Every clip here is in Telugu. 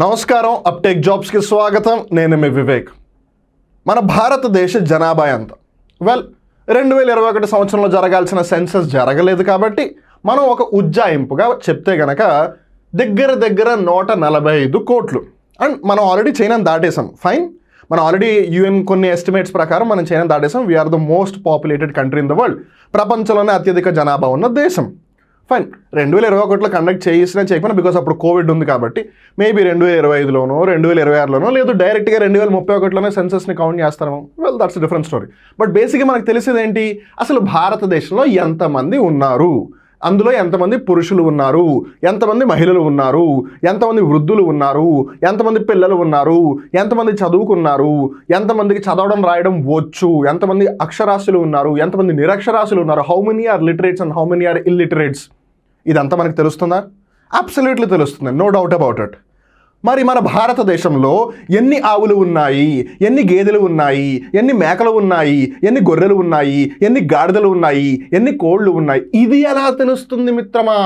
నమస్కారం, అప్టేక్ జాబ్స్కి స్వాగతం. నేను మీ వివేక్. మన భారతదేశ జనాభా ఎంత? 2021 సంవత్సరంలో జరగాల్సిన సెన్సస్ జరగలేదు కాబట్టి మనం ఒక ఉజ్జాయింపుగా చెప్తే గనక దగ్గర 145 కోట్లు. అండ్ మనం ఆల్రెడీ చైనాని దాటేసాం. ఫైన్, మనం ఆల్రెడీ యూఎన్ కొన్ని ఎస్టిమేట్స్ ప్రకారం మనం చైనాని దాటేసాం. We're the most populated country in the world. ప్రపంచంలోనే అత్యధిక జనాభా ఉన్న దేశం. ఫైన్, 2021లో కండక్ట్ చేయకపోయినా బికాస్ అప్పుడు కోవిడ్ ఉంది కాబట్టి మేబీ 2025లోనో 2026లోనో లేదు డైరెక్ట్గా 2031లోనే సెన్సస్ని కౌంట్ చేస్తాము. That's different story. బట్ బేసిక్గా మనకు తెలిసేది ఏంటి, అసలు భారతదేశంలో ఎంతమంది ఉన్నారు, అందులో ఎంతమంది పురుషులు ఉన్నారు, ఎంతమంది మహిళలు ఉన్నారు, ఎంతమంది వృద్ధులు ఉన్నారు, ఎంతమంది పిల్లలు ఉన్నారు, ఎంతమంది చదువుకున్నారు, ఎంతమందికి చదవడం రాయడం వచ్చు, ఎంతమంది అక్షరాస్యులు ఉన్నారు, ఎంతమంది నిరక్షరాస్యులు ఉన్నారు, how many are literates and how many are illiterates. ఇదంతా మనకు తెలుస్తుందా? అబ్సల్యూట్లీ తెలుస్తుంది, నో డౌట్ అబౌట్ ఇట్. మరి మన భారతదేశంలో ఎన్ని ఆవులు ఉన్నాయి, ఎన్ని గేదెలు ఉన్నాయి, ఎన్ని మేకలు ఉన్నాయి, ఎన్ని గొర్రెలు ఉన్నాయి, ఎన్ని గాడిదలు ఉన్నాయి, ఎన్ని కోళ్ళు ఉన్నాయి, ఇది ఎలా తెలుస్తుంది మిత్రమా?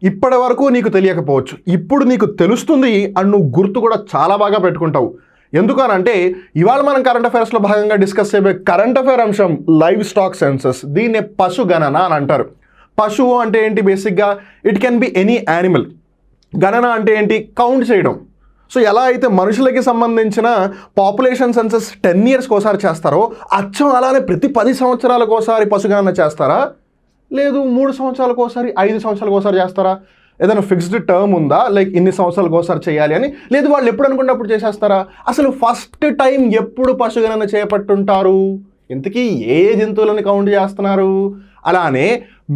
ఇప్పటి వరకు నీకు తెలియకపోవచ్చు, ఇప్పుడు నీకు తెలుస్తుంది. అండ్ నువ్వు గుర్తు కూడా చాలా బాగా పెట్టుకుంటావు. ఎందుకనంటే ఇవాళ మనం కరెంట్ అఫైర్స్లో భాగంగా డిస్కస్ చేయబోయే కరెంట్ అఫైర్ అంశం లైవ్ స్టాక్ సెన్సస్. దీన్నే పశు గణన అని అంటారు. పశువు అంటే ఏంటి? బేసిక్గా it can be any animal. గణన అంటే ఏంటి? కౌంట్ చేయడం. సో ఎలా అయితే మనుషులకి సంబంధించిన పాపులేషన్ సెన్సస్ 10 yearsకి ఒకసారి చేస్తారో అచ్చం అలానే ప్రతి 10 సంవత్సరాలకు ఒకసారి పశుగణన చేస్తారా? లేదు 3 సంవత్సరాలకు ఒకసారి, 5 సంవత్సరాలకు ఒకసారి చేస్తారా? ఏదైనా ఫిక్స్డ్ టర్మ్ ఉందా, లైక్ ఇన్ని సంవత్సరాలకు ఒకసారి చేయాలి అని? లేదు వాళ్ళు ఎప్పుడు అనుకున్నప్పుడు చేసేస్తారా? అసలు ఫస్ట్ టైం ఎప్పుడు పశుగణన చేపట్టుంటారు? ఇంతకీ ఏ జంతువులను కౌంట్ చేస్తున్నారు? అలానే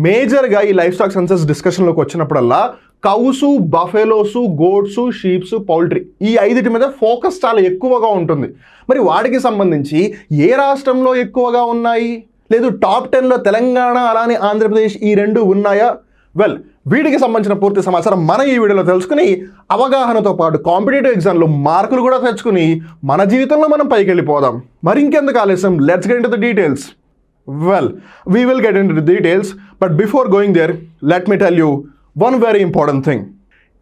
మేజర్గా ఈ లైఫ్ స్టాక్ సెన్సస్ డిస్కషన్లోకి వచ్చినప్పుడల్లా కౌసు, బఫెలోసు, గోడ్సు, షీప్స్, పౌల్ట్రీ ఈ 5 మీద ఫోకస్ చాలా ఎక్కువగా ఉంటుంది. మరి వాటికి సంబంధించి ఏ రాష్ట్రంలో ఎక్కువగా ఉన్నాయి? లేదు టాప్ 10లో తెలంగాణ అలానే ఆంధ్రప్రదేశ్ ఈ 2 ఉన్నాయా? వీటికి సంబంధించిన పూర్తి సమాచారం మన ఈ వీడియోలో తెలుసుకుని అవగాహనతో పాటు కాంపిటేటివ్ ఎగ్జామ్లో మార్కులు కూడా తెచ్చుకుని మన జీవితంలో మనం పైకి వెళ్ళిపోదాం. మరి ఇంకెందుకు ఆలస్యం, let's get into the details. We will get into the details, but before going there, let me tell you one very important thing.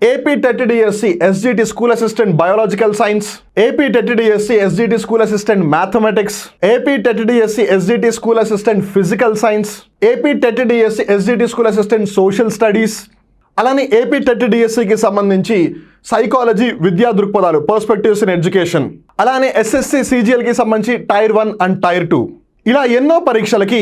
AP TET DSC SGT School Assistant Biological Science, AP TET DSC SGT School Assistant Mathematics, AP TET DSC SGT School Assistant Physical Science, AP TET DSC SGT School Assistant Social Studies, అలానే AP TET DSCకి సంబంధించి సైకాలజీ, విద్యా దృక్పథాలు, పర్స్పెక్టివ్స్ ఇన్ ఎడ్యుకేషన్, అలానే SSC CGLకి సంబంధించి టైర్ 1 అండ్ టైర్ 2 ఇలా ఎన్నో పరీక్షలకి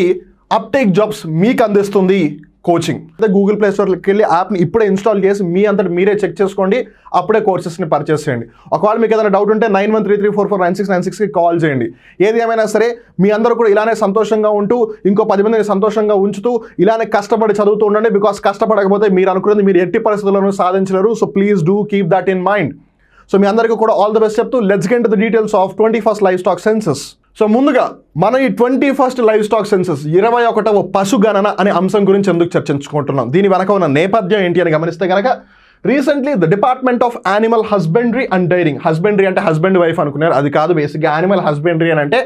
అప్టేక్ జాబ్స్ మీకు అందిస్తుంది కోచింగ్. గూగుల్ ప్లే స్టోర్కి వెళ్ళి యాప్ని ఇప్పుడే ఇన్స్టాల్ చేసి మీ అంతటి మీరే చెక్ చేసుకోండి. అప్పుడే కోర్సెస్ని పర్చేస్ చేయండి. ఒకవేళ మీకు ఏదైనా డౌట్ ఉంటే 9133449696కి కాల్ చేయండి. ఏది ఏమైనా సరే మీ అందరూ కూడా ఇలానే సంతోషంగా ఉంటూ ఇంకో 10 మందిని సంతోషంగా ఉంచుతూ ఇలానే కష్టపడి చదువుతూ ఉండండి. బికాస్ కష్టపడకపోతే మీరు అనుకున్నది మీరు ఎట్టి పరిస్థితుల్లోనూ సాధించలేరు. So please do keep that in mind. So మీ అందరికీ కూడా ఆల్ ది బెస్ట్ చెప్తూ let's get to the details of 21st livestock census. So ముందుగా మన ఈ 21st లైవ్ స్టాక్ సెన్సస్ 21వ పశు గణన అనే అంశం గురించి ఎందుకు చర్చించుకుంటున్నాం, దీని వెనక ఉన్న నేపథ్యం ఏంటి అని గమనిస్తే కనుక recently the department of animal husbandry and daring, husbandry అంటే హస్బెండ్ వైఫ్ అనుకున్నారు, అది కాదు. బేసిక్గా యానిమల్ హస్బెండరీ అని అంటే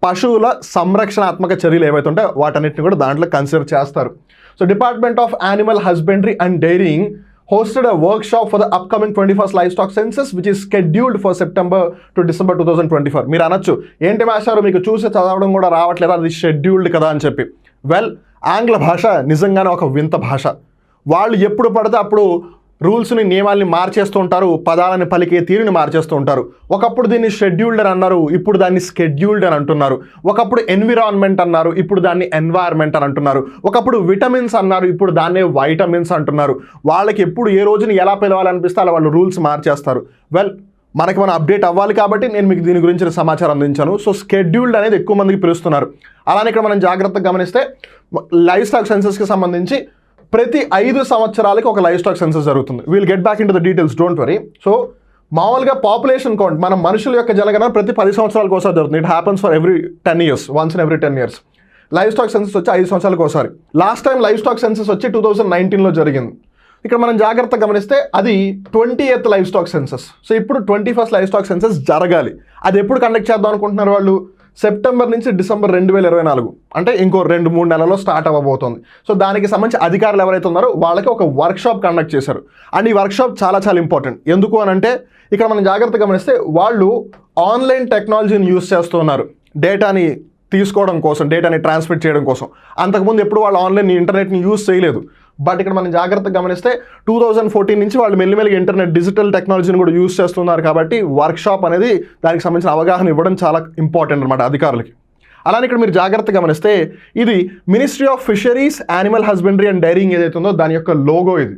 పశువుల సంరక్షణాత్మక చర్యలు ఏవైతే ఉంటాయో వాటన్నిటిని కూడా దాంట్లో కన్సిడర్ చేస్తారు. So department of animal husbandry and daring hosted a workshop for the upcoming 21st livestock census which is scheduled for September to December 2024. మీరు అనొచ్చు ఏంటి మాస్టారు మీకు చూసి చదవడం కూడా రావట్లేదు, అది షెడ్యూల్డ్ కదా అని చెప్పి. ఆంగ్ల భాష నిజంగానే ఒక వింత భాష. వాళ్ళు ఎప్పుడు పడితే అప్పుడు రూల్స్ని, నియమాల్ని మార్చేస్తూ ఉంటారు, పదాలని పలికే తీరుని మార్చేస్తూ ఉంటారు. ఒకప్పుడు దీన్ని షెడ్యూల్డ్ అని అన్నారు, ఇప్పుడు దాన్ని స్కెడ్యూల్డ్ అని అంటున్నారు. ఒకప్పుడు ఎన్విరాన్మెంట్ అన్నారు, ఇప్పుడు దాన్ని ఎన్వైర్న్మెంట్ అని అంటున్నారు. ఒకప్పుడు విటమిన్స్ అన్నారు, ఇప్పుడు దాన్నే వైటమిన్స్ అంటున్నారు. వాళ్ళకి ఎప్పుడు ఏ రోజుని ఎలా పిలవాలనిపిస్తే అలా వాళ్ళు రూల్స్ మార్చేస్తారు. మనకి మనం అప్డేట్ అవ్వాలి కాబట్టి నేను మీకు దీని గురించిన సమాచారం అందించాను. సో స్కెడ్యూల్డ్ అనేది ఎక్కువ మందికి పిలుస్తున్నారు. అలానే ఇక్కడ మనం జాగ్రత్తగా గమనిస్తే లైవ్ స్టాక్ సెన్సస్కి సంబంధించి ప్రతి 5 సంవత్సరాలకి ఒక లైవ్ స్టాక్ సెన్సస్ జరుగుతుంది. We'll get back in to the details, don't worry. So మామూలుగా పాపులేషన్ కౌంట్ మన మనుషుల యొక్క జనగణన ప్రతి 10 సంవత్సరాలకు ఒకసారి జరుగుతుంది. It happens for every 10 years, once in every 10 years. Live stock census వచ్చి 5 సంవత్సరాలకు ఒకసారి. Last time live stock census వచ్చి 2019లో జరిగింది. ఇక్కడ మనం జాగ్రత్తగా గమనిస్తే అది 20th live stock census. So ఇప్పుడు 21st లైవ్ స్టాక్ సెన్సస్ జరగాలి. అది ఎప్పుడు కండక్ట్ చేద్దాం అనుకుంటున్నారు వాళ్ళు? సెప్టెంబర్ నుంచి డిసెంబర్ 2024 అంటే ఇంకో 2-3 నెలల్లో స్టార్ట్ అవ్వబోతోంది. సో దానికి సంబంధించి అధికారులు ఎవరైతే ఉన్నారో వాళ్ళకి ఒక వర్క్షాప్ కండక్ట్ చేశారు. అండ్ ఈ వర్క్షాప్ చాలా చాలా ఇంపార్టెంట్. ఎందుకు అని అంటే ఇక్కడ మనం జాగ్రత్తగా గమనిస్తే వాళ్ళు ఆన్లైన్ టెక్నాలజీని యూజ్ చేస్తూ ఉన్నారు డేటాని తీసుకోవడం కోసం, డేటాని ట్రాన్స్మిట్ చేయడం కోసం. అంతకుముందు ఎప్పుడు వాళ్ళు ఆన్లైన్ ఇంటర్నెట్ని యూజ్ చేయలేదు. బట్ ఇక్కడ మనం జాగ్రత్తగా గమనిస్తే 2014 నుంచి వాళ్ళు మెల్లిమెల్లిగా ఇంటర్నెట్ డిజిటల్ టెక్నాలజీని కూడా యూజ్ చేస్తున్నారు. కాబట్టి వర్క్షాప్ అనేది దానికి సంబంధించిన అవగాహన ఇవ్వడం చాలా ఇంపార్టెంట్ అనమాట అధికారులకి. అలానే ఇక్కడ మీరు జాగ్రత్తగా గమనిస్తే ఇది ministry of fisheries, animal husbandry and daring ఏదైతే ఉందో దాని యొక్క లోగో ఇది.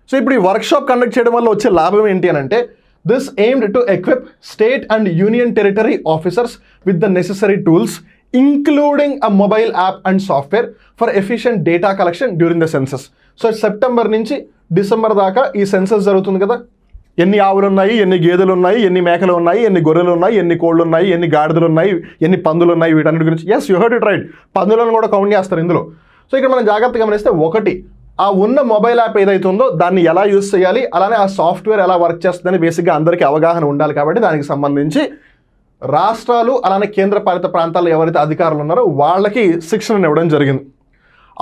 సో ఇప్పుడు ఈ వర్క్షాప్ కండక్ట్ చేయడం వల్ల వచ్చే లాభం ఏంటి అని అంటే this aimed to equip state and union territory officers with the necessary tools including a mobile app and software for efficient data collection during the census. So September నుంచి డిసెంబర్ దాకా ఈ సెన్సస్ జరుగుతుంది కదా. ఎన్ని ఆవులు ఉన్నాయి, ఎన్ని గేదెలు ఉన్నాయి, ఎన్ని మేకలు ఉన్నాయి, ఎన్ని గొర్రెలు ఉన్నాయి, ఎన్ని కోళ్ళు ఉన్నాయి, ఎన్ని గాడిదలు ఉన్నాయి, ఎన్ని పందులు ఉన్నాయి, వీటన్నిటి గురించి. Yes, you heard it right, పందులను కూడా కౌంట్ చేస్తారు ఇందులో. సో ఇక్కడ మనం జాగ్రత్తగా గమనిస్తే ఒకటి ఆ ఉన్న మొబైల్ యాప్ ఏదైతే ఉందో దాన్ని ఎలా యూజ్ చేయాలి, అలానే ఆ సాఫ్ట్వేర్ ఎలా వర్క్ చేస్తుందని బేసిక్గా అందరికీ అవగాహన ఉండాలి. కాబట్టి దానికి సంబంధించి రాష్ట్రాలు అలానే కేంద్ర పాలిత ప్రాంతాల్లో ఎవరైతే అధికారులు ఉన్నారో వాళ్ళకి శిక్షణ ఇవ్వడం జరిగింది.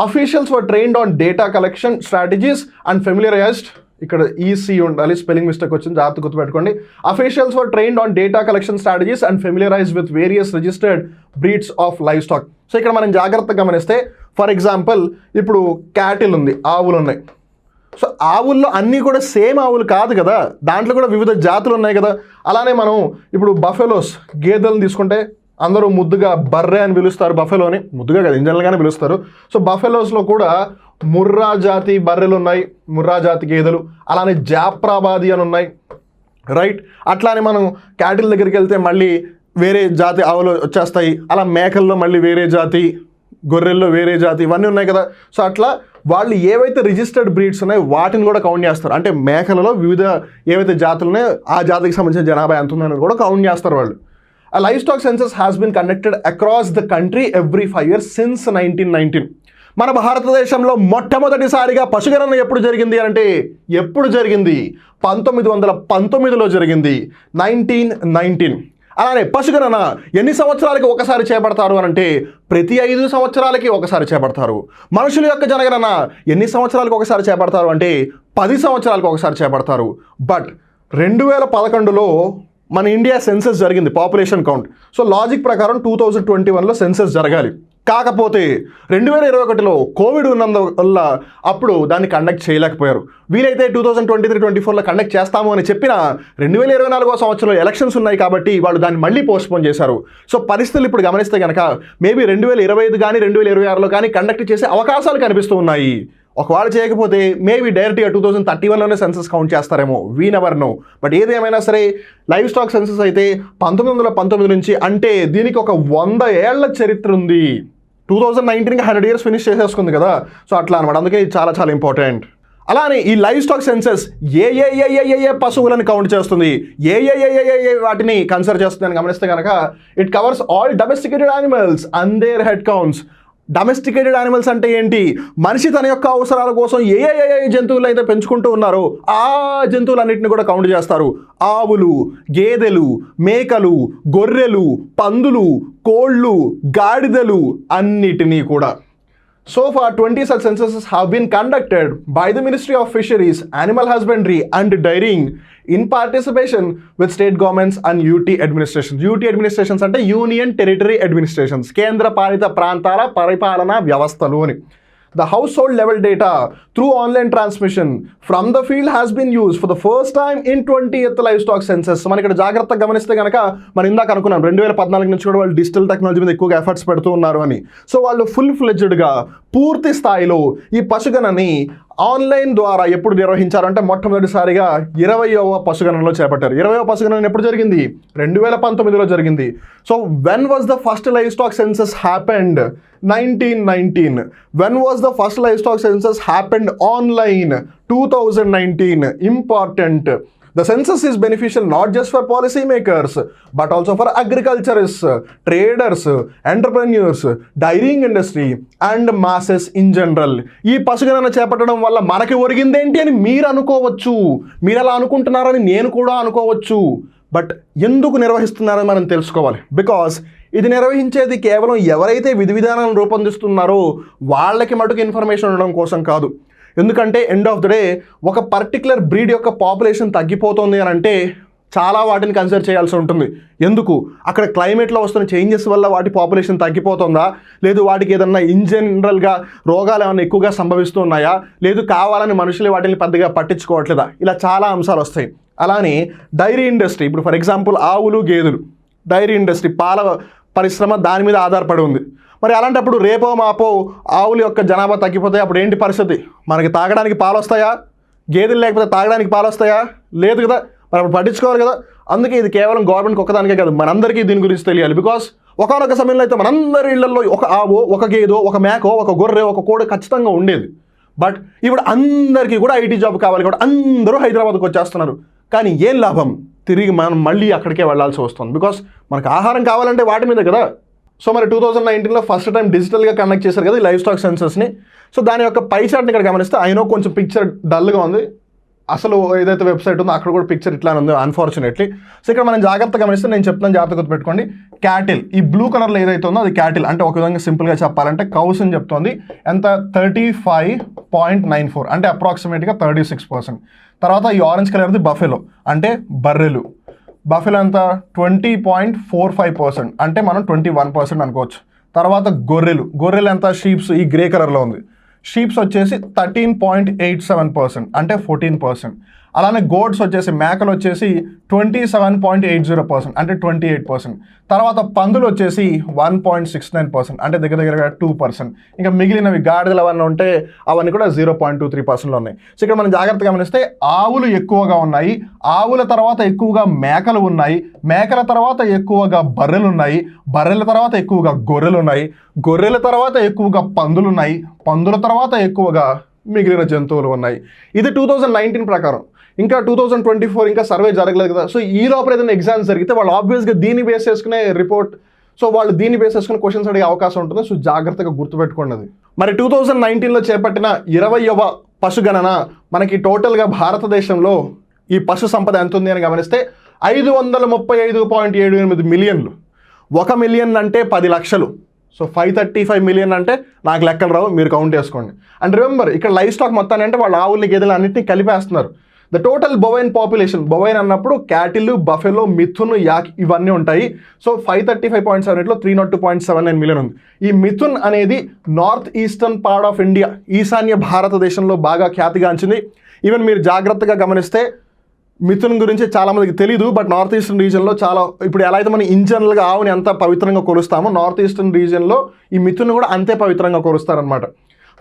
Officials were trained on data collection strategies and familiarized, ఇక్కడ ఈసీ ఉండాలి, స్పెల్లింగ్ మిస్టేక్ వచ్చింది, జాగ్రత్త గుర్తుపెట్టుకోండి. Officials were trained on data collection strategies and familiarize with various registered breeds of livestock. So ఇక్కడ మనం జాగ్రత్తగా గమనిస్తే ఫర్ ఎగ్జాంపుల్ ఇప్పుడు క్యాటిల్ ఉంది, ఆవులు ఉన్నాయి. సో ఆవుల్లో అన్నీ కూడా సేమ్ ఆవులు కాదు కదా, దాంట్లో కూడా వివిధ జాతులు ఉన్నాయి కదా. అలానే మనం ఇప్పుడు బఫెలోస్ గేదెలను తీసుకుంటే అందరూ ముద్దుగా బర్రె అని పిలుస్తారు, బఫెలోని ముద్దుగా కదా ఇంజనల్గానే పిలుస్తారు. సో బఫెలోస్లో కూడా ముర్రా జాతి బర్రెలు ఉన్నాయి, ముర్రా జాతి గేదెలు, అలానే జాఫ్రాబాదీ అని ఉన్నాయి, రైట్. అట్లానే మనం క్యాటిల్ దగ్గరికి వెళ్తే మళ్ళీ వేరే జాతి ఆవులు వచ్చేస్తాయి. అలా మేకల్లో మళ్ళీ వేరే జాతి, గొర్రెల్లో వేరే జాతి, ఇవన్నీ ఉన్నాయి కదా. సో అట్లా వాళ్ళు ఏవైతే రిజిస్టర్డ్ బ్రీడ్స్ ఉన్నాయో వాటిని కూడా కౌంట్ చేస్తారు. అంటే మేకలలో వివిధ ఏవైతే జాతులు ఉన్నాయో ఆ జాతికి సంబంధించిన జనాభా ఎంత ఉందని కూడా కౌంట్ చేస్తారు వాళ్ళు. A livestock census has been conducted across the country every 5 years since 1919. మన భారతదేశంలో మొట్టమొదటిసారిగా పశుగణన ఎప్పుడు జరిగింది అంటే ఎప్పుడు జరిగింది? 1919లో జరిగింది, 1919. అలానే పశుగణన ఎన్ని సంవత్సరాలకి ఒకసారి చేపడతారు అని అంటే ప్రతి 5 సంవత్సరాలకి ఒకసారి చేపడతారు. మనుషుల యొక్క జనగణన ఎన్ని సంవత్సరాలకు ఒకసారి చేపడతారు అంటే 10 సంవత్సరాలకు ఒకసారి చేపడతారు. బట్ 2011లో మన ఇండియా సెన్సస్ జరిగింది, పాపులేషన్ కౌంట్. సో లాజిక్ ప్రకారం 2021లో సెన్సస్ జరగాలి. కాకపోతే 2021లో కోవిడ్ ఉన్నందువల్ల అప్పుడు దాన్ని కండక్ట్ చేయలేకపోయారు. వీలైతే 2023-24లో కండక్ట్ చేస్తాము అని చెప్పిన 2024 సంవత్సరంలో ఎలక్షన్స్ ఉన్నాయి కాబట్టి వాళ్ళు దాన్ని మళ్ళీ పోస్ట్పోన్ చేశారు. సో పరిస్థితులు ఇప్పుడు గమనిస్తే కనుక మేబీ 2025 కానీ 2026లో కానీ కండక్ట్ చేసే అవకాశాలు కనిపిస్తూ ఉన్నాయి. ఒకవేళ చేయకపోతే మేబీ డైరెక్ట్గా 2031లోనే సెన్సస్ కౌంట్ చేస్తారేమో, వీ నెవర్ నో. బట్ ఏదేమైనా సరే లైవ్ స్టాక్ సెన్సస్ అయితే 1919 నుంచి, అంటే దీనికి ఒక 100 ఏళ్ల చరిత్ర ఉంది. 2019కి 100 years ఫినిష్ చేసేసుకుంది కదా. సో అట్లా అనమాట, అందుకే ఇది చాలా చాలా ఇంపార్టెంట్. అలానే ఈ లైవ్ స్టాక్ సెన్సస్ ఏ పశువులను కౌంట్ చేస్తుంది, ఏ వాటిని కన్సిడర్ చేస్తుంది అని గమనిస్తే కనుక it covers all domesticated animals and their head counts. Domesticated animals అంటే ఏంటి? మనిషి తన యొక్క అవసరాల కోసం ఏ జంతువులు అయితే పెంచుకుంటూ ఉన్నారో ఆ జంతువులన్నింటినీ కూడా కౌంట్ చేస్తారు. ఆవులు, గేదెలు, మేకలు, గొర్రెలు, పందులు, కోళ్ళు, గాడిదలు అన్నిటినీ కూడా. So far 20 such censuses have been conducted by the Ministry of Fisheries, Animal Husbandry and Dairying in participation with state governments and UT administrations. UT administrations అంటే యూనియన్ టెరిటరీ అడ్మినిస్ట్రేషన్స్, కేంద్ర పాలిత ప్రాంతాల పరిపాలనా వ్యవస్థలు అని. The household level data through online transmission from the field has been used for the first time in 20th livestock census. మనం ఇక్కడ జాగ్రత్తగా గమనిస్తే కనుక మనం ఇందాక అనుకున్నాం 2014 నుంచి కూడా వాళ్ళు డిజిటల్ టెక్నాలజీ మీద ఎక్కువగా ఎఫర్ట్స్ పెడుతూ ఉన్నారు అని. సో వాళ్ళు ఫుల్ ఫ్లెడ్జ్డ్గా పూర్తి స్థాయిలో ఈ పశుగణని ఆన్లైన్ ద్వారా ఎప్పుడు నిర్వహించారంటే మొట్టమొదటిసారిగా 20వ పశుగణనలో చేపట్టారు. 20వ పశుగణన ఎప్పుడు జరిగింది? 2019లో జరిగింది. So when was the first live stock census happened? 1919. When was the first livestock census happened online? 2019. Important. The census is beneficial not just for policymakers but also for agriculturists, traders, entrepreneurs, dairying industry and masses in general. ఈ పశుగణన చేపట్టడం వల్ల మనకి ఒరిగిందేంటి అని మీరు అనుకోవచ్చు, మీరు అలా అనుకుంటున్నారని నేను కూడా అనుకోవచ్చు. బట్ ఎందుకు నిర్వహిస్తున్నారని మనం తెలుసుకోవాలి. బికాస్ ఇది నిర్వహించేది కేవలం ఎవరైతే విధి విధానాలను రూపొందిస్తున్నారో వాళ్ళకి మటుకు ఇన్ఫర్మేషన్ ఉండడం కోసం కాదు. ఎందుకంటే ఎండ్ ఆఫ్ ద డే ఒక పర్టికులర్ బ్రీడ్ యొక్క పాపులేషన్ తగ్గిపోతుంది అని అంటే చాలా వాటిని కన్సిడర్ చేయాల్సి ఉంటుంది. ఎందుకు? అక్కడ క్లైమేట్లో వస్తున్న చేంజెస్ వల్ల వాటి పాపులేషన్ తగ్గిపోతుందా, లేదు వాటికి ఏదన్నా ఇన్ జనరల్గా రోగాలు ఏమైనా ఎక్కువగా సంభవిస్తున్నాయా, లేదు కావాలని మనుషులు వాటిని పెద్దగా పట్టించుకోవట్లేదా, ఇలా చాలా అంశాలు వస్తాయి. అలానే డైరీ ఇండస్ట్రీ, ఇప్పుడు ఫర్ ఎగ్జాంపుల్ ఆవులు గేదెలు, డైరీ ఇండస్ట్రీ పాల పరిశ్రమ దాని మీద ఆధారపడి ఉంది. మరి అలాంటప్పుడు రేపో మాపో ఆవుల యొక్క జనాభా తగ్గిపోతే అప్పుడు ఏంటి పరిస్థితి? మనకి తాగడానికి పాలు వస్తాయా? గేదెలు లేకపోతే తాగడానికి పాలు వస్తాయా? లేదు కదా. మరి అప్పుడు పట్టించుకోవాలి కదా. అందుకే ఇది కేవలం గవర్నమెంట్కి ఒక్కదానికే కాదు, మనందరికీ దీని గురించి తెలియాలి. బికాస్ ఒకనొక సమయంలో అయితే మనందరి ఇళ్లలో ఒక ఆవో, ఒక గేదో, ఒక మేకో, ఒక గొర్రె, ఒక కోడి ఖచ్చితంగా ఉండేది. బట్ ఇప్పుడు అందరికీ కూడా ఐటీ జాబ్ కావాలి కాబట్టి అందరూ హైదరాబాద్కి వచ్చేస్తున్నారు. కానీ ఏం లాభం? తిరిగి మనం మళ్ళీ అక్కడికే వెళ్ళాల్సి వస్తుంది. బికాస్ మనకు ఆహారం కావాలంటే వాటి మీద కదా. సో మరి 2019లో ఫస్ట్ టైం డిజిటల్గా కండక్ట్ చేశారు కదా ఈ లైవ్ స్టాక్ సెన్సస్ని. సో దాని యొక్క పై చార్ట్ని ఇక్కడ గమనిస్తే అయినో కొంచెం పిక్చర్ డల్గా ఉంది. అసలు ఏదైతే వెబ్సైట్ ఉందో అక్కడ కూడా పిక్చర్ ఇట్లానే ఉంది అన్ఫార్చునేట్లీ. సో ఇక్కడ మనం జాగ్రత్తగా గమనిస్తే నేను చెప్తున్నాను, జాగ్రత్తగా గుర్తుపెట్టుకోండి. క్యాటిల్, ఈ బ్లూ కలర్లో ఏదైతే ఉందో అది క్యాటిల్. అంటే ఒక విధంగా సింపుల్గా చెప్పాలంటే కౌస్ అని చెప్తోంది. ఎంత? 35.94 అంటే అప్రాక్సిమేట్గా 36%. తర్వాత ఈ ఆరెంజ్ కలర్ది బఫెలో అంటే బర్రెలు. బఫెలో ఎంత? 20.45% అంటే మనం 21% అనుకోవచ్చు. తర్వాత గొర్రెలు ఎంత? షీప్స్, ఈ గ్రే కలర్లో ఉంది. షీప్స్ వచ్చేసి 13.87% అంటే 14%. అలానే గోడ్స్ వచ్చేసి మేకలు వచ్చేసి 27.80% అంటే 28%. తర్వాత పందులు వచ్చేసి 1.69% అంటే దగ్గరగా 2%. ఇంకా మిగిలినవి గాడిదలు అవన్నీ ఉంటే అవన్నీ కూడా 0.23%లో ఉన్నాయి. సో ఇక్కడ మనం జాగ్రత్తగా గమనిస్తే ఆవులు ఎక్కువగా ఉన్నాయి, ఆవుల తర్వాత ఎక్కువగా మేకలు ఉన్నాయి, మేకల తర్వాత ఎక్కువగా బర్రెలు ఉన్నాయి, బర్రెల తర్వాత ఎక్కువగా గొర్రెలు ఉన్నాయి, గొర్రెల తర్వాత ఎక్కువగా పందులు ఉన్నాయి, పందుల తర్వాత ఎక్కువగా మిగిలిన జంతువులు ఉన్నాయి. ఇది 2019 ప్రకారం. ఇంకా 2024 ఇంకా సర్వే జరగలేదు కదా. సో ఈ లోపల ఏదైనా ఎగ్జామ్స్ జరిగితే వాళ్ళు ఆబ్వియస్గా దీన్ని బేస్ చేసుకునే రిపోర్ట్, సో వాళ్ళు దీన్ని బేస్ చేసుకుని క్వశ్చన్స్ అడిగే అవకాశం ఉంటుంది. సో జాగ్రత్తగా గుర్తుపెట్టుకోండి అది. మరి 2019లో చేపట్టిన 20వ పశుగణన మనకి టోటల్గా భారతదేశంలో ఈ పశు సంపద ఎంత ఉంది అని గమనిస్తే 535.78 మిలియన్లు. 1 మిలియన్ అంటే 10 లక్షలు. సో 535 మిలియన్ అంటే నాకు లెక్కలు రావు, మీరు కౌంట్ చేసుకోండి. అండ్ రిమెంబర్ ఇక్కడ లైవ్ స్టాక్ మొత్తాన్ని అంటే వాళ్ళు ఆవులు గేదెలు అన్నింటినీ కలిపేస్తున్నారు. The total bovine population, bovine అన్నప్పుడు క్యాటిల్, బఫెలో, మిథున్, యాక్ ఇవన్నీ ఉంటాయి. సో 535.78లో 302.79 మిలియన్ ఉంది. ఈ మిథున్ అనేది north eastern part of India, ఈశాన్య భారతదేశంలో బాగా ఖ్యాతిగాంచింది. ఈవెన్ మీరు జాగ్రత్తగా గమనిస్తే మిథున్ గురించి చాలామందికి తెలీదు, బట్ నార్త్ ఈస్టర్న్ రీజియన్లో చాలా, ఇప్పుడు ఎలా అయితే మనం ఇన్ జనరల్గా ఆవుని ఎంత పవిత్రంగా కొలుస్తామో నార్త్ ఈస్టర్న్ రీజియన్లో ఈ మిథున్ కూడా అంతే పవిత్రంగా కొలుస్తారనమాట.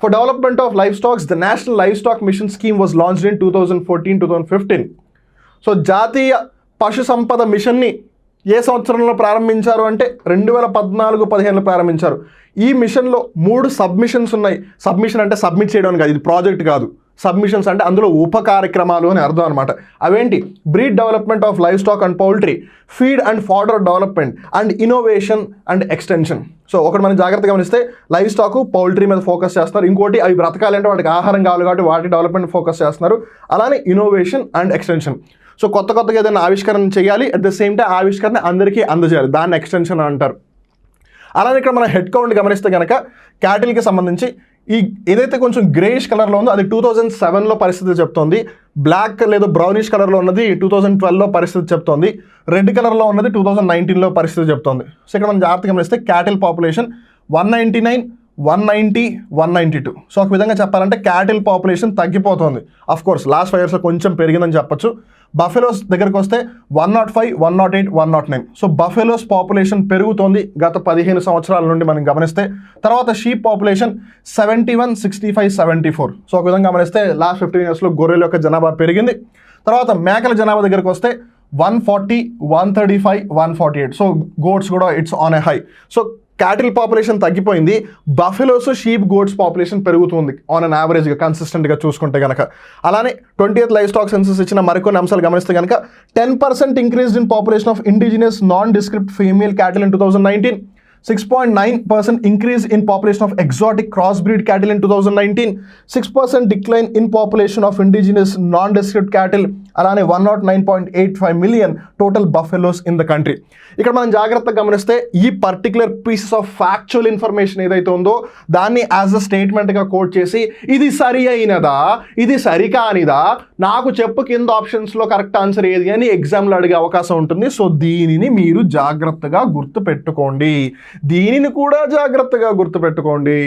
For development of livestock, the National Livestock Mission Scheme was launched in 2014-2015. So జాతీయ పశు సంపద మిషన్ని ఏ సంవత్సరంలో ప్రారంభించారు అంటే 2014-15లో ప్రారంభించారు. ఈ మిషన్లో 3 సబ్మిషన్స్ ఉన్నాయి. సబ్మిషన్ అంటే సబ్మిట్ చేయడం కాదు, ఇది ప్రాజెక్ట్ కాదు. సబ్మిషన్స్ అంటే అందులో ఉప కార్యక్రమాలు అని అర్థం అనమాట. అవేంటి? Breed development of live stock and poultry, feed and fodder development and innovation and extension. So ఒకటి మనం జాగ్రత్తగా గమనిస్తే లైవ్ స్టాక్, పౌల్ట్రీ మీద ఫోకస్ చేస్తున్నారు. ఇంకోటి అవి బ్రతకాలంటే వాటికి ఆహారం కావాలి కాబట్టి వాటి డెవలప్మెంట్ ఫోకస్ చేస్తున్నారు. అలానే ఇన్నోవేషన్ అండ్ ఎక్స్టెన్షన్. సో కొత్తగా ఏదైనా ఆవిష్కరణ చేయాలి, అట్ ద సేమ్ టైం ఆవిష్కరణ అందరికీ అందజేయాలి, దాన్ని ఎక్స్టెన్షన్ అంటారు. అలానే ఇక్కడ మన హెడ్ కౌంట్ గమనిస్తే కనుక క్యాటిల్కి సంబంధించి ఈ ఏదైతే కొంచెం గ్రేయిష్ కలర్లో ఉందో అది 2007లో పరిస్థితి చెప్తోంది. బ్లాక్ లేదా బ్రౌనిష్ కలర్లో ఉన్నది 2012లో పరిస్థితి చెప్తోంది. రెడ్ కలర్లో ఉన్నది 2019లో పరిస్థితి చెప్తోంది. సో ఇక్కడ మనం జాగ్రత్తగా గమనిస్తే క్యాటిల్ పాపులేషన్ 199, 190, 192. సో ఒక విధంగా చెప్పాలంటే క్యాటిల్ పాపులేషన్ తగ్గిపోతుంది. అఫ్ కోర్స్ లాస్ట్ 5 ఇయర్స్లో కొంచెం పెరిగిందని చెప్పొచ్చు. బఫెలోస్ దగ్గరికి వస్తే 105, 108, 109. సో బఫెలోస్ పాపులేషన్ పెరుగుతోంది గత 15 సంవత్సరాల నుండి మనం గమనిస్తే. తర్వాత షీప్ పాపులేషన్ 71, 65, 74. సో ఒక విధంగా గమనిస్తే లాస్ట్ 15 ఇయర్స్లో గొర్రెల యొక్క జనాభా పెరిగింది. తర్వాత మేకల జనాభా దగ్గరికి వస్తే 140, 135, 148. సో గోడ్స్ కూడా it's on a high. So cattle population తగ్గిపోయింది, బఫెలోస్, షీప్, గోడ్స్ పాపులేషన్ పెరుగుతుంది ఆన్ అన్ యావరేజ్గా కన్సిస్టెంట్గా చూసుకుంటే కనుక. అలానే 20th లైవ్ స్టాక్ సెన్సస్ ఇచ్చిన మరికొన్ని అంశాలు గమనిస్తే కనుక 10% increase in population of indigenous nondescript female cattle in 2019. 6.9% increase in population of exotic crossbreed cattle in 2019, 6% decline in population of indigenous non-descript cattle, అలానే 109.85 million total buffaloes in the country. ఇక్కడ మనం జాగ్రత్తగా గమనిస్తే ఈ particular pieces of factual information ఏదైతే ఉందో దాన్ని యాజ్ అ స్టేట్మెంట్గా కోట్ చేసి ఇది సరి అయినదా, ఇది సరికానిదా, నాకు చెప్పు కింద ఆప్షన్స్లో కరెక్ట్ ఆన్సర్ ఏది అని ఎగ్జామ్లో అడిగే అవకాశం ఉంటుంది. సో దీనిని మీరు జాగ్రత్తగా గుర్తుపెట్టుకోండి, దీనిని కూడా జాగ్రత్తగా గుర్తుపెట్టుకోండి.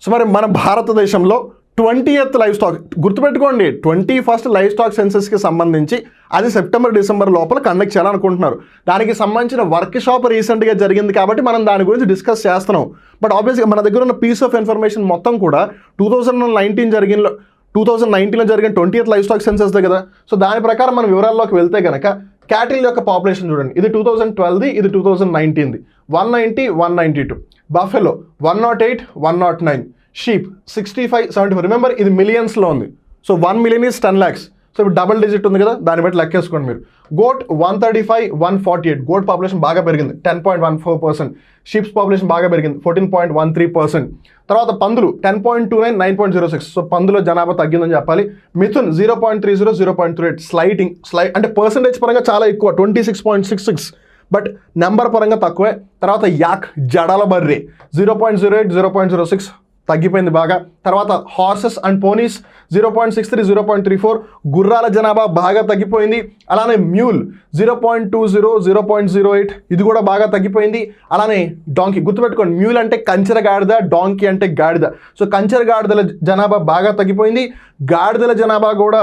సో మరి మన భారతదేశంలో 20th లైవ్ స్టాక్ గుర్తుపెట్టుకోండి, 21st లైవ్ స్టాక్ సెన్సస్కి సంబంధించి అది సెప్టెంబర్ డిసెంబర్ లోపల కండక్ట్ చేయాలనుకుంటున్నారు. దానికి సంబంధించిన వర్క్ షాప్ రీసెంట్గా జరిగింది కాబట్టి మనం దాని గురించి డిస్కస్ చేస్తున్నాం. బట్ ఆబ్వియస్గా మన దగ్గర ఉన్న పీస్ ఆఫ్ ఇన్ఫర్మేషన్ మొత్తం కూడా 2019లో జరిగిన 20th లైవ్ స్టాక్ సెన్సస్దే కదా. సో దాని ప్రకారం మనం వివరాల్లోకి వెళ్తే కనుక క్యాటిల్ యొక్క పాపులేషన్ చూడండి, ఇది 2012ది, ఇది 2019ది. 190, 192, బఫెలో 108, 109, షీప్ 65, 74. రిమెంబర్ ఇది మిలియన్స్లో ఉంది. So 1 million is 10 lakhs. So ఇప్పుడు డబుల్ డిజిట్ ఉంది కదా, దాన్ని బట్టి లెక్కేసుకోండి మీరు. గోట్ 135, 148, గోట్ పాపులేషన్ బాగా పెరిగింది 10.14%. షీప్స్ పాపులేషన్ బాగా పెరిగింది 14.13%. తర్వాత పందులు 10.29, 9.06. సో పందుల జనాభా తగ్గిందని చెప్పాలి. మిథున్ 0.30, 0.38, స్లైట్ అంటే పర్సంటేజ్ పరంగా చాలా ఎక్కువ 26.66, బట్ నెంబర్ పరంగా తక్కువే. తర్వాత యాక్ జడల బర్రె 0.08, 0.06 తగ్గిపోయింది బాగా. తర్వాత హార్సెస్ అండ్ పోనీస్ 0.63, 0.34, గుర్రాల జనాభా బాగా తగ్గిపోయింది. అలానే మ్యూల్ 0.20, 0.08, ఇది కూడా బాగా తగ్గిపోయింది. అలానే డాంకీ గుర్తుపెట్టుకోండి, మ్యూల్ అంటే కంచెర గాడిద, డాంకీ అంటే గాడిద. సో కంచెర గాడిదల జనాభా బాగా తగ్గిపోయింది, గాడిదల జనాభా కూడా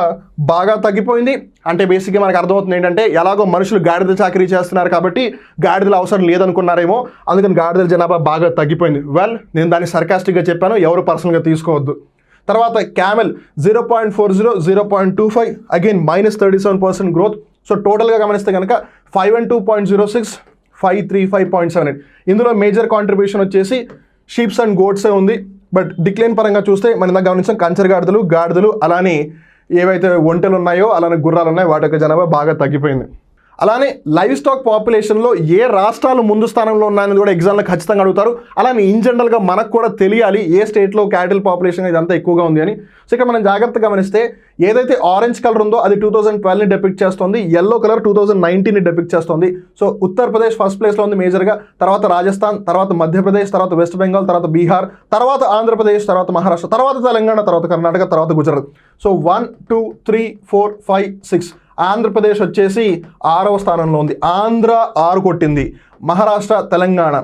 బాగా తగ్గిపోయింది. అంటే బేసిక్గా మనకు అర్థమవుతుంది ఏంటంటే ఎలాగో మనుషులు గాడిద చాకరీ చేస్తున్నారు కాబట్టి గాడిదల అవసరం లేదనుకున్నారేమో, అందుకని గాడిదల జనాభా బాగా తగ్గిపోయింది. వెల్, నేను దాన్ని సర్కాస్టిక్గా చెప్పాను, ఎవరు పర్సనల్గా తీసుకోవద్దు. తర్వాత క్యామెల్ 0.40, 0.25, అగైన్ -37% గ్రోత్. సో టోటల్గా గమనిస్తే కనుక 512.06, 535.78. ఇందులో మేజర్ కాంట్రిబ్యూషన్ వచ్చేసి షీప్స్ అండ్ గోట్సే ఉంది. బట్ డిక్లైన్ పరంగా చూస్తే మనం ఇందాక గమనించాం కంచర్ గాడిదలు అలానే ఏవైతే ఒంటెలు ఉన్నాయో అలానే గుర్రాలు ఉన్నాయో వాటి యొక్క జనాభా బాగా తగ్గిపోయింది. అలానే లైవ్ స్టాక్ పాపులేషన్లో ఏ రాష్ట్రాలు ముందు స్థానంలో ఉన్నాయని కూడా ఎగ్జామ్లో ఖచ్చితంగా అడుగుతారు. అలానే ఇన్ జనరల్గా మనకు కూడా తెలియాలి ఏ స్టేట్లో క్యాటిల్ పాపులేషన్ ఇదంతా ఎక్కువగా ఉంది అని. సో ఇక్కడ మనం జాగ్రత్తగా గమనిస్తే ఏదైతే ఆరెంజ్ కలర్ ఉందో అది 2012ని డెపిక్ట్ చేస్తుంది, ఎల్లో కలర్ 2019ని డెపిక్ట్ చేస్తుంది. సో ఉత్తరప్రదేశ్ ఫస్ట్ ప్లేస్లో ఉంది మేజర్గా, తర్వాత రాజస్థాన్, తర్వాత మధ్యప్రదేశ్, తర్వాత వెస్ట్ బెంగాల్, తర్వాత బీహార్, తర్వాత ఆంధ్రప్రదేశ్, తర్వాత మహారాష్ట్ర, తర్వాత తెలంగాణ, తర్వాత కర్ణాటక, తర్వాత గుజరాత్. సో 1, 2, 3, 4, 5, 6. ఆంధ్రప్రదేశ్ వచ్చేసి 6వ స్థానంలో ఉంది. ఆంధ్ర 6 కొట్టింది, మహారాష్ట్ర, తెలంగాణ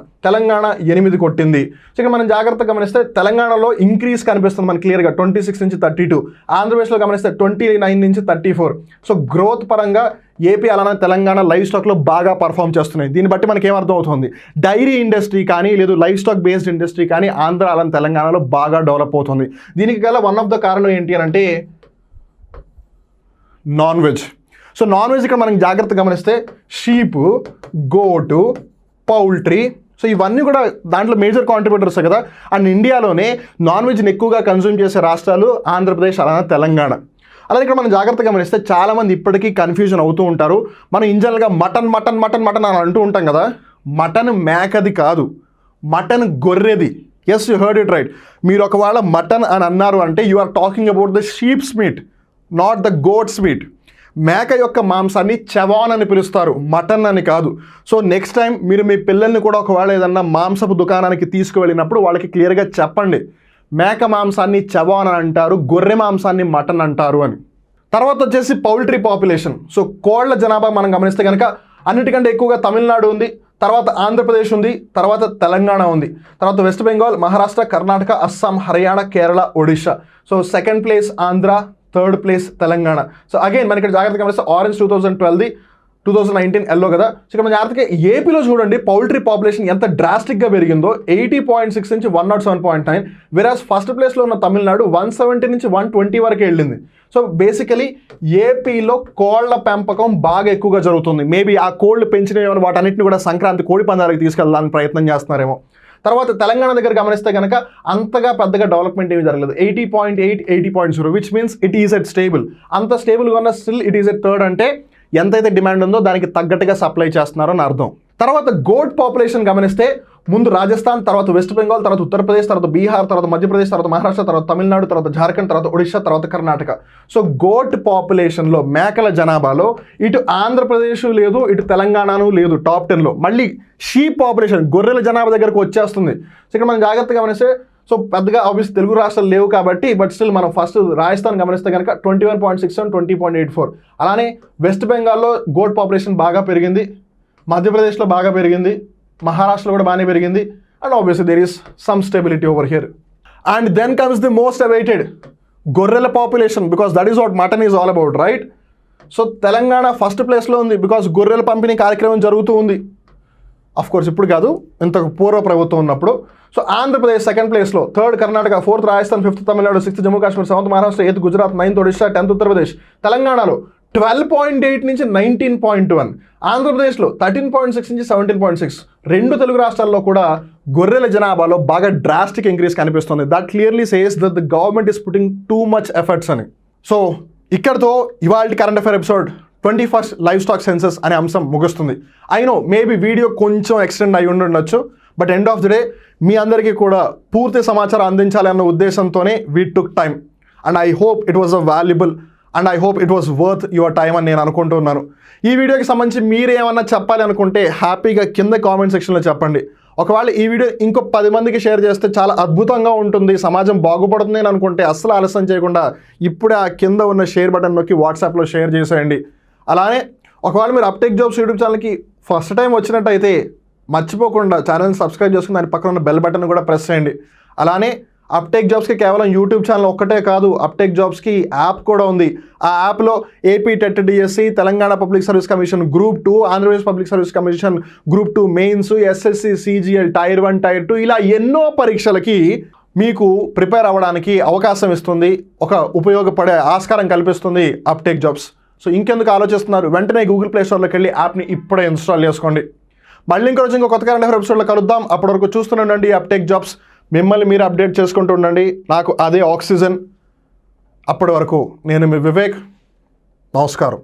8 కొట్టింది. సో ఇక్కడ మనం జాగ్రత్తగా గమనిస్తే తెలంగాణలో ఇంక్రీజ్ కనిపిస్తుంది మనకి క్లియర్గా 26 నుంచి 32. ఆంధ్రప్రదేశ్లో గమనిస్తే 29 నుంచి 34. సో గ్రోత్ పరంగా ఏపీ అలానే తెలంగాణ లైవ్ స్టాక్లో బాగా పర్ఫామ్ చేస్తున్నాయి. దీన్ని బట్టి మనకి ఏమర్థం అవుతుంది, డైరీ ఇండస్ట్రీ కానీ లేదు లైవ్ స్టాక్ బేస్డ్ ఇండస్ట్రీ కానీ ఆంధ్ర అలానే తెలంగాణలో బాగా డెవలప్ అవుతుంది. దీనికి గల వన్ ఆఫ్ ద కారణం ఏంటి అని అంటే non veg. So non veg ఇక్కడ మనం జాగ్రత్తగా గమనిస్తే షీపు, గోటు, పౌల్ట్రీ, సో ఇవన్నీ కూడా దాంట్లో మేజర్ కాంట్రిబ్యూటర్స్ కదా. అండ్ ఇండియాలోనే నాన్ వెజ్ని ఎక్కువగా కన్జ్యూమ్ చేసే రాష్ట్రాలు ఆంధ్రప్రదేశ్ అలానే తెలంగాణ. అలాగే ఇక్కడ మనం జాగ్రత్తగా గమనిస్తే చాలామంది ఇప్పటికీ కన్ఫ్యూజన్ అవుతూ ఉంటారు. మనం ఇన్ జనరల్గా మటన్ అని అంటూ ఉంటాం కదా. మటన్ మేకది కాదు, మటన్ గొర్రెది. Yes, you heard it right. మీరు ఒకవేళ మటన్ అని అన్నారు అంటే you are talking about the sheep's meat, not the goat's meat. మేక యొక్క మాంసాన్ని చవాన్ అని పిలుస్తారు, మటన్ అని కాదు. సో నెక్స్ట్ టైం మీరు మీ పిల్లల్ని కూడా ఒకవేళ ఏదన్నా మాంసపు దుకాణానికి తీసుకువెళ్ళినప్పుడు వాళ్ళకి క్లియర్గా చెప్పండి, మేక మాంసాన్ని చవాన్ అని అంటారు, గొర్రె మాంసాన్ని మటన్ అంటారు అని. తర్వాత వచ్చేసి పౌల్ట్రీ పాపులేషన్. సో కోళ్ల జనాభా మనం గమనిస్తే కనుక అన్నిటికంటే ఎక్కువగా తమిళనాడు ఉంది, తర్వాత ఆంధ్రప్రదేశ్ ఉంది, తర్వాత తెలంగాణ ఉంది, తర్వాత west Bengal, Maharashtra, Karnataka, Assam, Haryana, Kerala, Odisha. So second place Andhra, third place Telangana. So again మనకి ఇక్కడ జాగ్రత్తగా గమనిస్తే ఆరెంజ్ 2012ది, 2019 ఎల్లో కదా. సో ఇక్కడ మన జాగ్రత్తగా ఏపీలో చూడండి పౌల్ట్రీ పాపులేషన్ ఎంత డ్రాస్టిక్గా పెరిగిందో, 80.6 నుంచి 107.9. వెరాజ్ ఫస్ట్ ప్లేస్లో ఉన్న తమిళనాడు 170 నుంచి 120 వరకు వెళ్ళింది. సో బేసికలీ ఏపీలో కోళ్ల పెంపకం బాగా ఎక్కువగా జరుగుతుంది. మేబీ ఆ కోళ్లు పెంచినవి వాటన్నిటిని కూడా సంక్రాంతి కోడి పందాలకు తీసుకెళ్ళడానికి ప్రయత్నం చేస్తున్నారేమో. తర్వాత తెలంగాణ దగ్గర గమనిస్తే కనుక అంతగా పెద్దగా డెవలప్మెంట్ ఏమీ జరగలేదు. 80.8, 80.0, which means it is at stable. అంత స్టేబుల్గా ఉన్న still it is at third, అంటే ఎంతైతే డిమాండ్ ఉందో దానికి తగ్గట్టుగా సప్లై చేస్తున్నారో అని అర్థం. తర్వాత గోట్ పాపులేషన్ గమనిస్తే ముందు రాజస్థాన్, తర్వాత వెస్ట్ బెంగాల్, తర్వాత ఉత్తరప్రదేశ్, తర్వాత బీహార్, తర్వాత మధ్యప్రదేశ్, తర్వాత మహారాష్ట్ర, తర్వాత తమిళనాడు, తర్వాత జార్ఖండ్, తర్వాత ఒడిశా, తర్వాత కర్ణాటక. సో గోట్ పాపులేషన్లో, మేకల జనాభాలో ఇటు ఆంధ్రప్రదేశ్ లేదు, ఇటు తెలంగాణను లేదు టాప్ 10లో. మళ్ళీ షీప్ పాపులేషన్, గొర్రెల జనాభా దగ్గరకు వచ్చేస్తుంది. సో ఇక్కడ మనం జాగ్రత్తగా గమనిస్తే, సో పెద్దగా ఆబ్వియస్ తెలుగు రాష్ట్రాలు లేవు కాబట్టి, బట్ స్టిల్ మనం ఫస్ట్ రాజస్థాన్ గమనిస్తే కనుక 21.67, 20.84. అలానే వెస్ట్ బెంగాల్లో గోట్ పాపులేషన్ బాగా పెరిగింది, మధ్యప్రదేశ్లో బాగా పెరిగింది, మహారాష్ట్రలో కూడా బాగానే పెరిగింది. And obviously there is some stability over here. And then comes the most awaited గొర్రెల population, because that is what mutton is all about, right? So Telangana first ప్లేస్లో ఉంది బికాస్ గొర్రెల పంపిణీ కార్యక్రమం జరుగుతూ ఉంది. కోర్స్ ఇప్పుడు కాదు, ఇంతకు పూర్వ ప్రభుత్వం ఉన్నప్పుడు. సో ఆంధ్రప్రదేశ్ సెకండ్ ప్లేస్లో, third Karnataka, fourth Rajasthan, fifth Tamil Nadu, sixth Jammu Kashmir, seventh Maharashtra, eighth Gujarat, ninth Odisha, 10th Uttar Pradesh. తెలంగాణలో 12.8 నుంచి 19.1, ఆంధ్రప్రదేశ్లో 13.6 నుంచి 17.6. రెండు తెలుగు రాష్ట్రాల్లో కూడా గొర్రెల జనాభాలో బాగా డ్రాస్టిక్ ఇంక్రీజ్ కనిపిస్తుంది. That clearly says that the government is putting too much efforts అని. సో ఇక్కడతో ఇవాళ current affair episode 21st livestock census అనే అంశం ముగుస్తుంది. ఐ నో మేబీ వీడియో కొంచెం ఎక్స్టెండ్ అయి ఉండొచ్చు, but end of the day మీ అందరికీ కూడా పూర్తి సమాచారం అందించాలి అన్న ఉద్దేశంతోనే we took time. And I hope it was a valuable and I hope it was worth your time అని నేను అనుకుంటున్నాను. ఈ వీడియోకి సంబంధించి మీరు ఏమన్నా చెప్పాలి అనుకుంటే హ్యాపీగా కింద కామెంట్ సెక్షన్లో చెప్పండి. ఒకవేళ ఈ వీడియో ఇంకో 10 మందికి షేర్ చేస్తే చాలా అద్భుతంగా ఉంటుంది, సమాజం బాగుపడుతుంది అని అనుకుంటే అస్సలు ఆలస్యం చేయకుండా ఇప్పుడే ఆ కింద ఉన్న షేర్ బటన్ నొక్కి వాట్సాప్లో షేర్ చేసేయండి. అలానే ఒకవేళ మీరు అప్టెక్ జాబ్స్ యూట్యూబ్ ఛానల్కి ఫస్ట్ టైం వచ్చినట్టయితే మర్చిపోకుండా ఛానల్ని సబ్స్క్రైబ్ చేసుకుని దాని పక్కన ఉన్న బెల్ బటన్ కూడా ప్రెస్ చేయండి. అలానే అప్టెక్ జాబ్స్కి కేవలం యూట్యూబ్ ఛానల్ ఒక్కటే కాదు, అప్టెక్ జాబ్స్కి యాప్ కూడా ఉంది. ఆ యాప్లో AP TET DSC, Telangana public service commission group 2, Andhra Pradesh public service commission group 2 mains, SSC, CGL, tier 1, tier 2 ఇలా ఎన్నో పరీక్షలకి మీకు ప్రిపేర్ అవ్వడానికి అవకాశం ఇస్తుంది, ఒక ఉపయోగపడే ఆస్కారం కల్పిస్తుంది అప్టెక్ జాబ్స్. సో ఇంకెందుకు ఆలోచిస్తున్నారు, వెంటనే గూగుల్ ప్లే స్టోర్లోకి వెళ్ళి యాప్ని ఇప్పుడే ఇన్స్టాల్ చేసుకోండి. మళ్ళీ ఇంకొంచెం ఇంకో కొత్త కరెంట్ అఫైర్ ఎపిసోడ్లో కలుద్దాం. అప్పటి వరకు చూస్తుండండి అప్టెక్ జాబ్స్. మిమ్మల్ని మీరు అప్డేట్ చేసుకుంటూ ఉండండి, నాకు అదే ఆక్సిజన్. అప్పటి వరకు నేను మీ వివేక్. నమస్కారం.